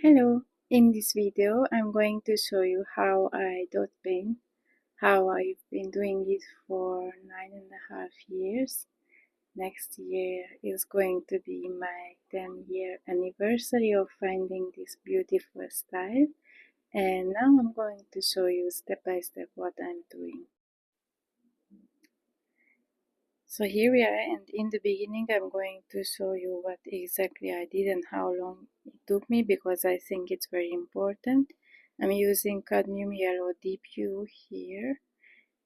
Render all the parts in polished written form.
Hello, in this video I'm going to show you how I dot paint, how I've been doing it for 9.5 years. Next year is going to be my 10-year anniversary of finding this beautiful style, and now I'm going to show you step by step what I'm doing. So here we are, and in the beginning I'm going to show you what exactly I did and how long it took me, because I think it's very important. I'm using cadmium yellow deep hue here,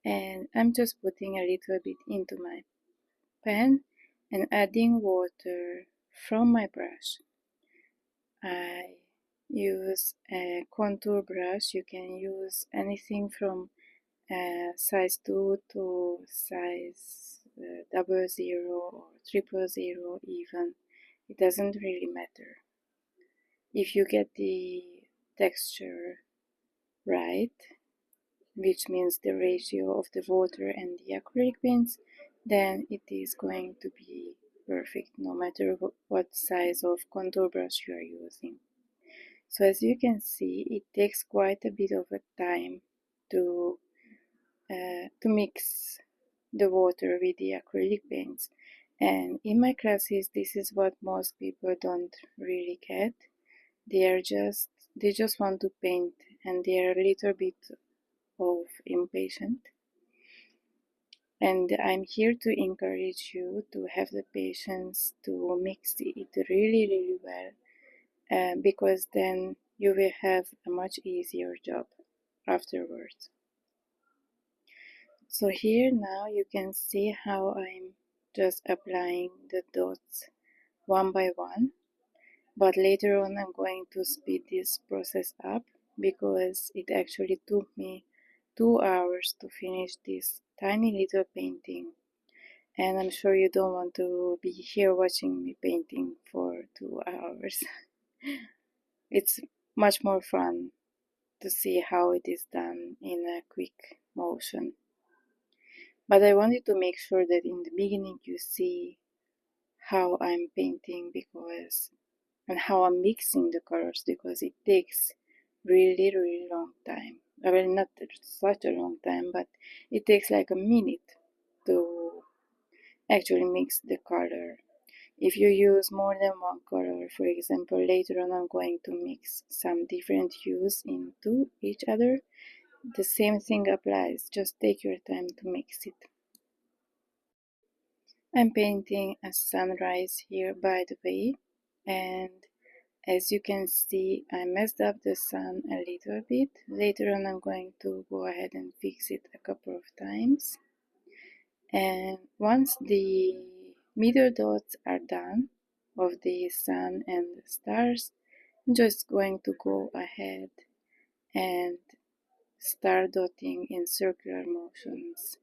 and I'm just putting a little bit into my pen and adding water from my brush. I use a contour brush. You can use anything from size 2 to size 00 or 000 even. It doesn't really matter. If you get the texture right, which means the ratio of the water and the acrylic paints, then it is going to be perfect no matter what size of contour brush you are using. So as you can see, it takes quite a bit of a time to mix the water with the acrylic paints, and in my classes this is what most people don't really get. They just want to paint, and they are a little bit of impatient, and I'm here to encourage you to have the patience to mix it really well, because then you will have a much easier job afterwards. So here now you can see how I'm just applying the dots one by one, but later on I'm going to speed this process up because it actually took me 2 hours to finish this tiny little painting, and I'm sure you don't want to be here watching me painting for 2 hours. It's much more fun to see how it is done in a quick motion. But I wanted to make sure that in the beginning you see how I'm painting and how I'm mixing the colors, because it takes really long time. Well, not such a long time, but it takes like a minute to actually mix the color. If you use more than one color, for example, later on I'm going to mix some different hues into each other, the same thing applies. Just take your time to mix it. I'm painting a sunrise here, by the way, and as you can see, I messed up the sun a little bit. Later on I'm going to go ahead and fix it a couple of times. And once the middle dots are done of the sun and the stars, I'm just going to go ahead and start dotting in circular motions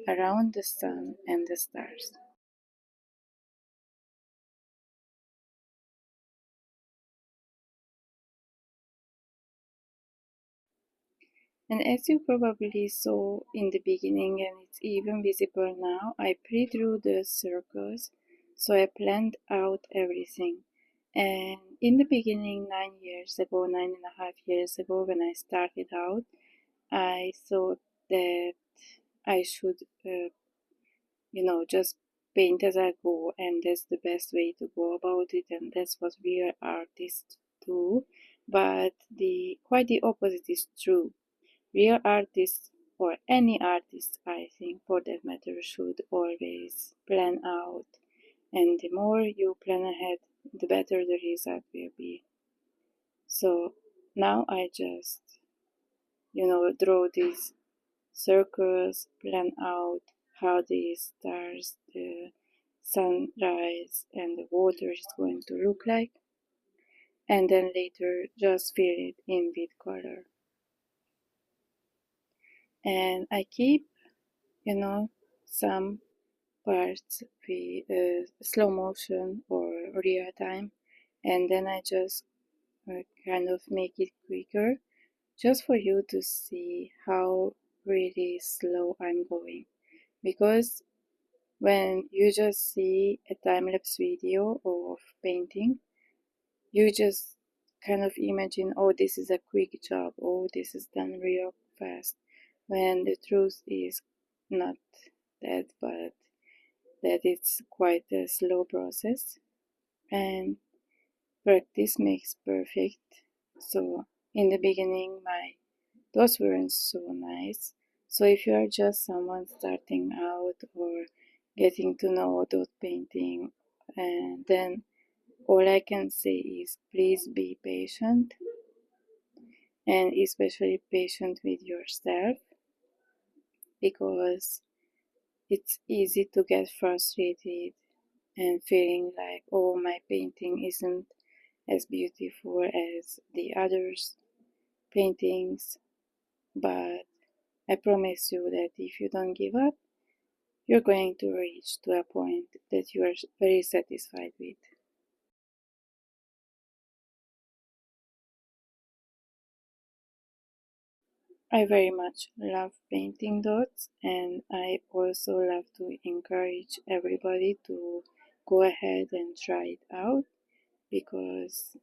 around the sun and the stars. And as you probably saw in the beginning, and it's even visible now, I pre-drew the circles, so I planned out everything. And in the beginning, 9.5 years ago, when I started out, I thought that I should, just paint as I go, and that's the best way to go about it, and that's what real artists do. But quite the opposite is true. Real artists, or any artist, I think, for that matter, should always plan out, and the more you plan ahead, the better the result will be. So now I just, draw these circles, plan out how the stars, the sunrise, and the water is going to look like, and then later just fill it in with color. And I keep, some parts with slow motion or real time, and then I just kind of make it quicker, just for you to see how really slow I'm going. Because when you just see a time-lapse video of painting, you just kind of imagine, oh, this is a quick job, oh, this is done real fast, when the truth is not that, but that it's quite a slow process, and practice makes perfect. So in the beginning, my those weren't so nice. So if you are just someone starting out or getting to know dot painting, and then all I can say is please be patient, and especially patient with yourself, because it's easy to get frustrated and feeling like, oh, my painting isn't as beautiful as the others' paintings. But I promise you that if you don't give up, you're going to reach to a point that you are very satisfied with. I very much love painting dots, and I also love to encourage everybody to go ahead and try it out, because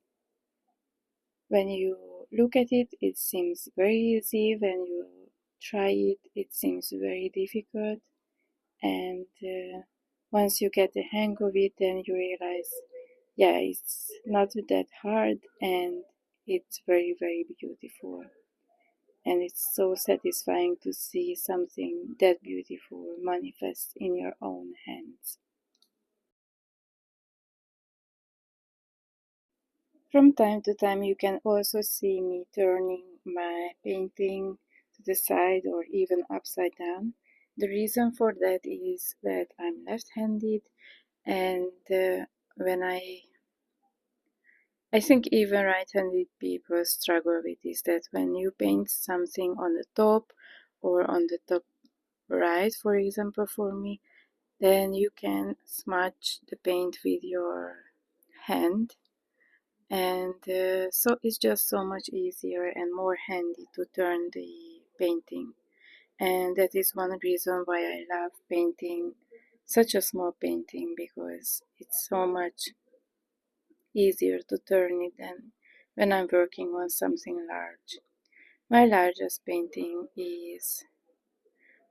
when you look at it, it seems very easy. When you try it, it seems very difficult. And once you get the hang of it, then you realize, yeah, it's not that hard, and it's very, very beautiful. And it's so satisfying to see something that beautiful manifest in your own hands. From time to time, you can also see me turning my painting to the side or even upside down. The reason for that is that I'm left-handed, and when I think even right-handed people struggle with this, that when you paint something on the top or on the top right, for example, for me, then you can smudge the paint with your hand, and so it's just so much easier and more handy to turn the painting. And that is one reason why I love painting such a small painting, because it's so much easier to turn it than when I'm working on something large. My largest painting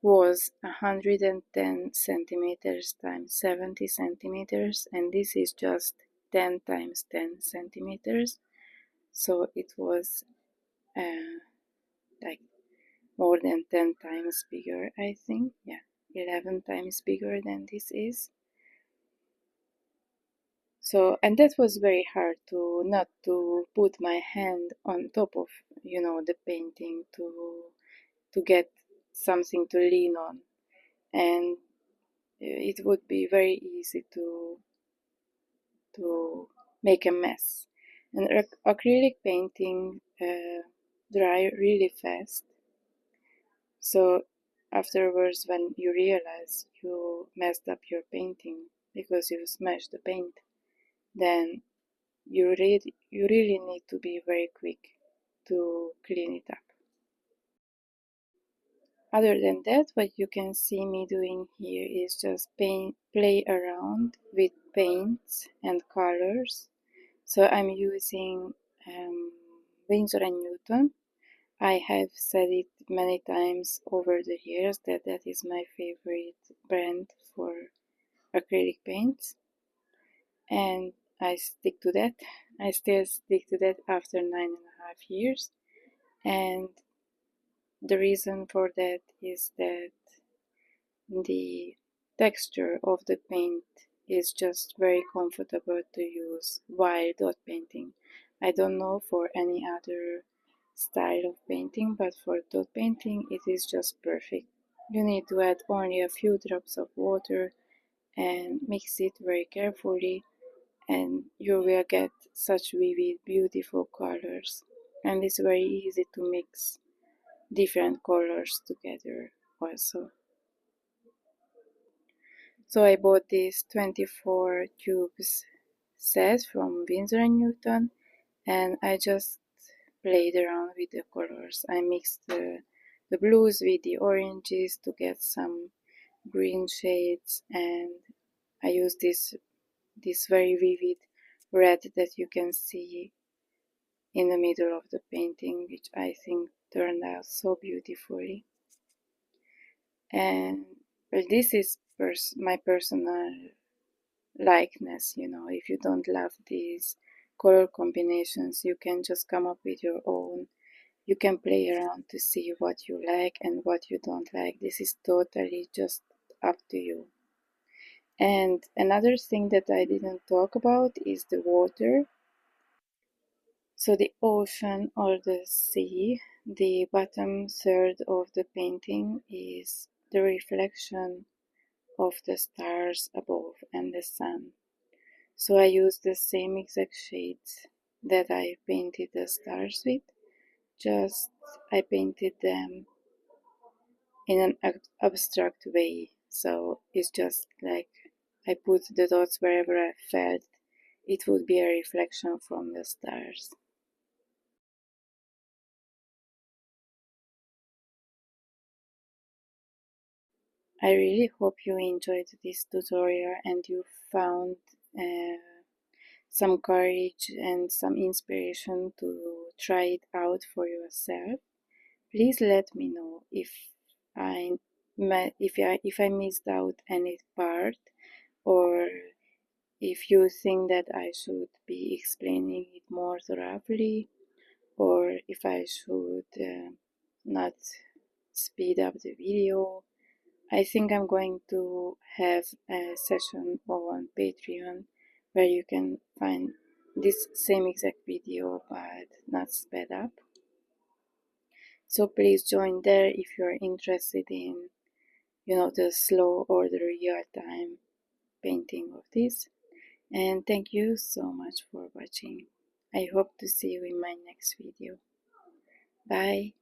was 110 centimeters times 70 centimeters, and this is just 10 times 10 centimeters. So it was uh, like more than 10 times bigger, I think. Yeah, 11 times bigger than this is. So, and that was very hard to not to put my hand on top of, the painting, to get something to lean on. And it would be very easy to make a mess. And acrylic painting dry really fast. So afterwards, when you realize you messed up your painting because you smashed the paint, then you really need to be very quick to clean it up. Other than that, what you can see me doing here is just play around with paints and colors. So I'm using Winsor&Newton. I have said it many times over the years that that is my favorite brand for acrylic paints, and I stick to that. I still stick to that after 9.5 years, and the reason for that is that the texture of the paint is just very comfortable to use while dot painting. I don't know for any other style of painting, but for dot painting it is just perfect. You need to add only a few drops of water and mix it very carefully, and you will get such vivid, beautiful colors. And it's very easy to mix different colors together also. So I bought this 24 tubes set from Winsor&Newton, and I just played around with the colors. I mixed the blues with the oranges to get some green shades, and I used this very vivid red that you can see in the middle of the painting, which I think turned out so beautifully. And well, this is my personal likeness, you know. If you don't love these color combinations, you can just come up with your own. You can play around to see what you like and what you don't like. This is totally just up to you. And another thing that I didn't talk about is the water. So the ocean or the sea, the bottom third of the painting is the reflection of the stars above and the sun. So I used the same exact shades that I painted the stars with, just I painted them in an abstract way. So it's just like I put the dots wherever I felt it would be a reflection from the stars. I really hope you enjoyed this tutorial and you found uh, some courage and some inspiration to try it out for yourself. Please let me know I if I missed out any part, or if you think that I should be explaining it more thoroughly, or if I should not speed up the video. I think I'm going to have a session on Patreon where you can find this same exact video but not sped up. So please join there if you're interested in, you know, the slow or the real time painting of this. And thank you so much for watching. I hope to see you in my next video. Bye.